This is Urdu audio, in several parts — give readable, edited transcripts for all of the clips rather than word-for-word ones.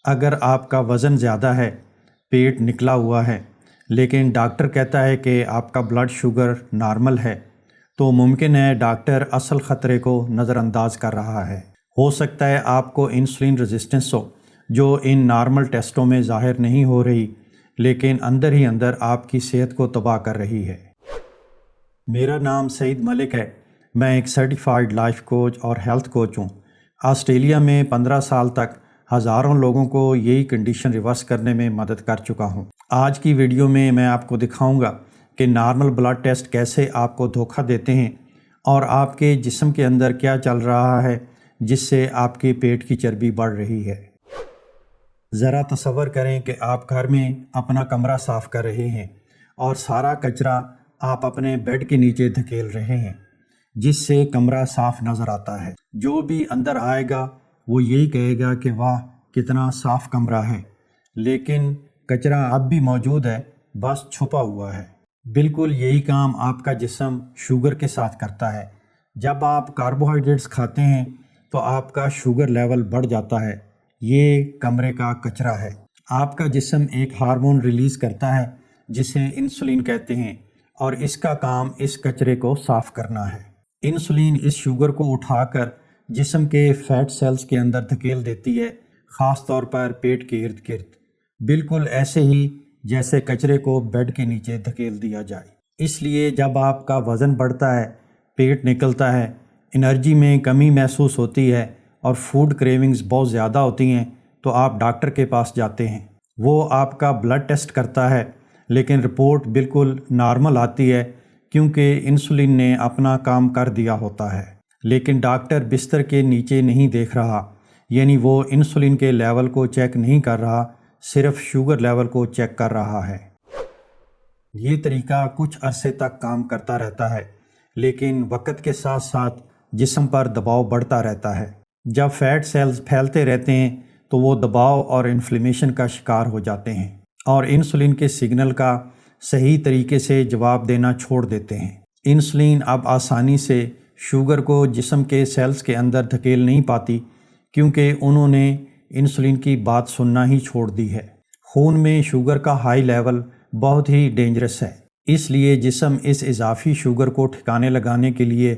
اگر آپ کا وزن زیادہ ہے، پیٹ نکلا ہوا ہے، لیکن ڈاکٹر کہتا ہے کہ آپ کا بلڈ شوگر نارمل ہے، تو ممکن ہے ڈاکٹر اصل خطرے کو نظر انداز کر رہا ہے۔ ہو سکتا ہے آپ کو انسولین ریزسٹنس ہو، جو ان نارمل ٹیسٹوں میں ظاہر نہیں ہو رہی، لیکن اندر ہی اندر آپ کی صحت کو تباہ کر رہی ہے۔ میرا نام سعید ملک ہے۔ میں ایک سرٹیفائیڈ لائف کوچ اور ہیلتھ کوچ ہوں۔ آسٹریلیا میں 15 سال تک ہزاروں لوگوں کو یہی کنڈیشن ریورس کرنے میں مدد کر چکا ہوں۔ آج کی ویڈیو میں آپ کو دکھاؤں گا کہ نارمل بلڈ ٹیسٹ کیسے آپ کو دھوکہ دیتے ہیں اور آپ کے جسم کے اندر کیا چل رہا ہے جس سے آپ کے پیٹ کی چربی بڑھ رہی ہے۔ ذرا تصور کریں کہ آپ گھر میں اپنا کمرہ صاف کر رہے ہیں اور سارا کچرا آپ اپنے بیڈ کے نیچے دھکیل رہے ہیں، جس سے کمرہ صاف نظر آتا ہے۔ جو بھی اندر آئے گا وہ یہی کہے گا کہ واہ کتنا صاف کمرہ ہے، لیکن کچرا اب بھی موجود ہے، بس چھپا ہوا ہے۔ بالکل یہی کام آپ کا جسم شوگر کے ساتھ کرتا ہے۔ جب آپ کاربوہائیڈریٹس کھاتے ہیں تو آپ کا شوگر لیول بڑھ جاتا ہے۔ یہ کمرے کا کچرا ہے۔ آپ کا جسم ایک ہارمون ریلیز کرتا ہے جسے انسولین کہتے ہیں، اور اس کا کام اس کچرے کو صاف کرنا ہے۔ انسولین اس شوگر کو اٹھا کر جسم کے فیٹ سیلز کے اندر دھکیل دیتی ہے، خاص طور پر پیٹ کے ارد گرد، بالکل ایسے ہی جیسے کچرے کو بیڈ کے نیچے دھکیل دیا جائے۔ اس لیے جب آپ کا وزن بڑھتا ہے، پیٹ نکلتا ہے، انرجی میں کمی محسوس ہوتی ہے اور فوڈ کریونگز بہت زیادہ ہوتی ہیں، تو آپ ڈاکٹر کے پاس جاتے ہیں۔ وہ آپ کا بلڈ ٹیسٹ کرتا ہے، لیکن رپورٹ بالکل نارمل آتی ہے کیونکہ انسولین نے اپنا کام کر دیا ہوتا ہے۔ لیکن ڈاکٹر بستر کے نیچے نہیں دیکھ رہا، یعنی وہ انسولین کے لیول کو چیک نہیں کر رہا، صرف شوگر لیول کو چیک کر رہا ہے۔ یہ طریقہ کچھ عرصے تک کام کرتا رہتا ہے، لیکن وقت کے ساتھ ساتھ جسم پر دباؤ بڑھتا رہتا ہے۔ جب فیٹ سیلز پھیلتے رہتے ہیں تو وہ دباؤ اور انفلیمیشن کا شکار ہو جاتے ہیں اور انسولین کے سگنل کا صحیح طریقے سے جواب دینا چھوڑ دیتے ہیں۔ انسولین اب آسانی سے شوگر کو جسم کے سیلز کے اندر دھکیل نہیں پاتی، کیونکہ انہوں نے انسولین کی بات سننا ہی چھوڑ دی ہے۔ خون میں شوگر کا ہائی لیول بہت ہی ڈینجرس ہے، اس لیے جسم اس اضافی شوگر کو ٹھکانے لگانے کے لیے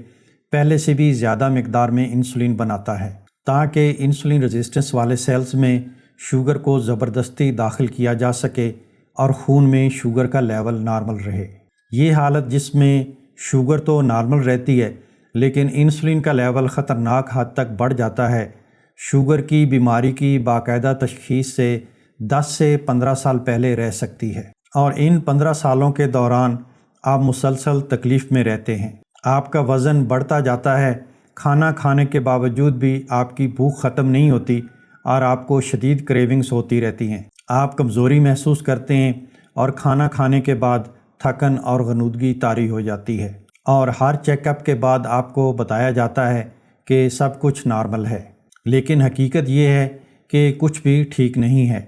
پہلے سے بھی زیادہ مقدار میں انسولین بناتا ہے، تاکہ انسولین ریزسٹنس والے سیلز میں شوگر کو زبردستی داخل کیا جا سکے اور خون میں شوگر کا لیول نارمل رہے۔ یہ حالت جس میں شوگر تو نارمل رہتی ہے، لیکن انسولین کا لیول خطرناک حد تک بڑھ جاتا ہے، شوگر کی بیماری کی باقاعدہ تشخیص سے 10 سے 15 سال پہلے رہ سکتی ہے، اور ان 15 سالوں کے دوران آپ مسلسل تکلیف میں رہتے ہیں۔ آپ کا وزن بڑھتا جاتا ہے، کھانا کھانے کے باوجود بھی آپ کی بھوک ختم نہیں ہوتی اور آپ کو شدید کریونگز ہوتی رہتی ہیں۔ آپ کمزوری محسوس کرتے ہیں اور کھانا کھانے کے بعد تھکن اور غنودگی طاری ہو جاتی ہے، اور ہر چیک اپ کے بعد آپ کو بتایا جاتا ہے کہ سب کچھ نارمل ہے، لیکن حقیقت یہ ہے کہ کچھ بھی ٹھیک نہیں ہے۔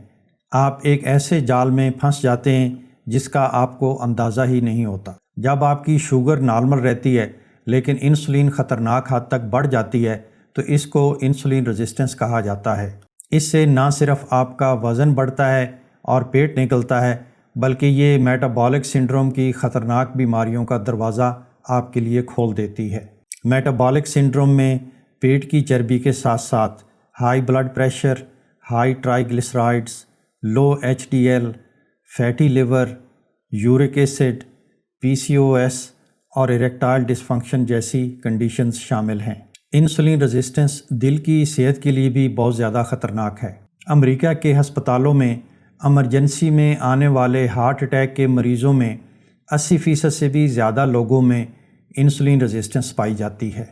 آپ ایک ایسے جال میں پھنس جاتے ہیں جس کا آپ کو اندازہ ہی نہیں ہوتا۔ جب آپ کی شوگر نارمل رہتی ہے لیکن انسولین خطرناک حد تک بڑھ جاتی ہے تو اس کو انسولین ریزسٹنس کہا جاتا ہے۔ اس سے نہ صرف آپ کا وزن بڑھتا ہے اور پیٹ نکلتا ہے، بلکہ یہ میٹابولک سنڈروم کی خطرناک بیماریوں کا دروازہ آپ کے لیے کھول دیتی ہے۔ میٹابولک سنڈروم میں پیٹ کی چربی کے ساتھ ساتھ high blood pressure, high triglycerides, low H D L, fatty liver, uric acid, P C O S اور اریکٹائل ڈسفنکشن جیسی کنڈیشنز شامل ہیں۔ انسولین ریزسٹنس دل کی صحت کے لیے بھی بہت زیادہ خطرناک ہے۔ امریکہ کے ہسپتالوں میں ایمرجنسی میں آنے والے ہارٹ اٹیک کے مریضوں میں 80% سے بھی زیادہ لوگوں میں انسولین ریزسٹنس پائی جاتی ہے۔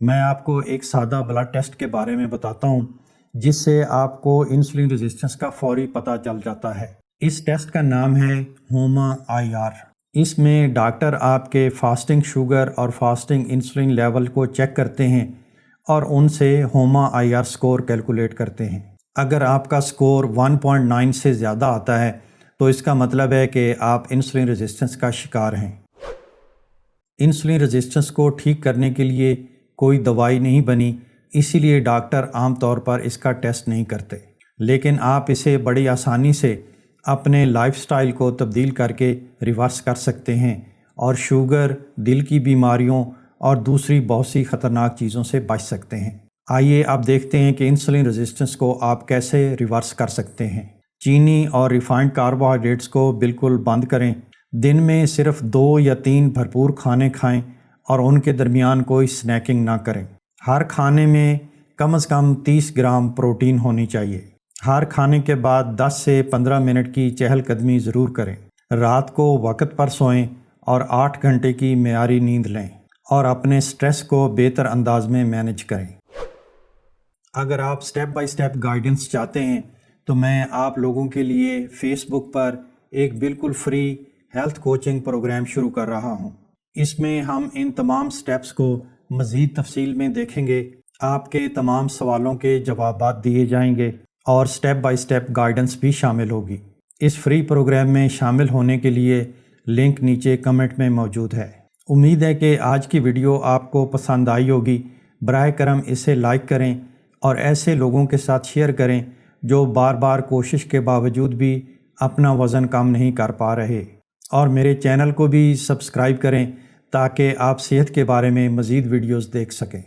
میں آپ کو ایک سادہ بلڈ ٹیسٹ کے بارے میں بتاتا ہوں جس سے آپ کو انسولین ریزسٹنس کا فوری پتہ چل جاتا ہے۔ اس ٹیسٹ کا نام ہے ہوما آئی آر۔ اس میں ڈاکٹر آپ کے فاسٹنگ شوگر اور فاسٹنگ انسولین لیول کو چیک کرتے ہیں اور ان سے ہوما آئی آر سکور کیلکولیٹ کرتے ہیں۔ اگر آپ کا سکور 1.9 سے زیادہ آتا ہے تو اس کا مطلب ہے کہ آپ انسولین ریزسٹنس کا شکار ہیں۔ انسولین ریزسٹنس کو ٹھیک کرنے کے لیے کوئی دوائی نہیں بنی، اسی لیے ڈاکٹر عام طور پر اس کا ٹیسٹ نہیں کرتے، لیکن آپ اسے بڑی آسانی سے اپنے لائف سٹائل کو تبدیل کر کے ریورس کر سکتے ہیں اور شوگر، دل کی بیماریوں اور دوسری بہت سی خطرناک چیزوں سے بچ سکتے ہیں۔ آئیے اب دیکھتے ہیں کہ انسولین ریزسٹنس کو آپ کیسے ریورس کر سکتے ہیں۔ چینی اور ریفائنڈ کاربوہائیڈریٹس کو بالکل بند کریں۔ دن میں صرف 2 یا 3 بھرپور کھانے کھائیں اور ان کے درمیان کوئی سنیکنگ نہ کریں۔ ہر کھانے میں کم از کم 30 گرام پروٹین ہونی چاہیے۔ ہر کھانے کے بعد 10 سے 15 منٹ کی چہل قدمی ضرور کریں۔ رات کو وقت پر سوئیں اور 8 گھنٹے کی معیاری نیند لیں اور اپنے سٹریس کو بہتر انداز میں مینج کریں۔ اگر آپ سٹیپ بائی سٹیپ گائیڈنس چاہتے ہیں تو میں آپ لوگوں کے لیے فیس بک پر ایک بالکل فری ہیلتھ کوچنگ پروگرام شروع کر رہا ہوں۔ اس میں ہم ان تمام سٹیپس کو مزید تفصیل میں دیکھیں گے، آپ کے تمام سوالوں کے جوابات دیے جائیں گے اور سٹیپ بائی سٹیپ گائیڈنس بھی شامل ہوگی۔ اس فری پروگرام میں شامل ہونے کے لیے لنک نیچے کمنٹ میں موجود ہے۔ امید ہے کہ آج کی ویڈیو آپ کو پسند آئی ہوگی۔ براہ کرم اسے لائک کریں اور ایسے لوگوں کے ساتھ شیئر کریں جو بار بار کوشش کے باوجود بھی اپنا وزن کم نہیں کر پا رہے، اور میرے چینل کو بھی سبسکرائب کریں تاکہ آپ صحت کے بارے میں مزید ویڈیوز دیکھ سکیں۔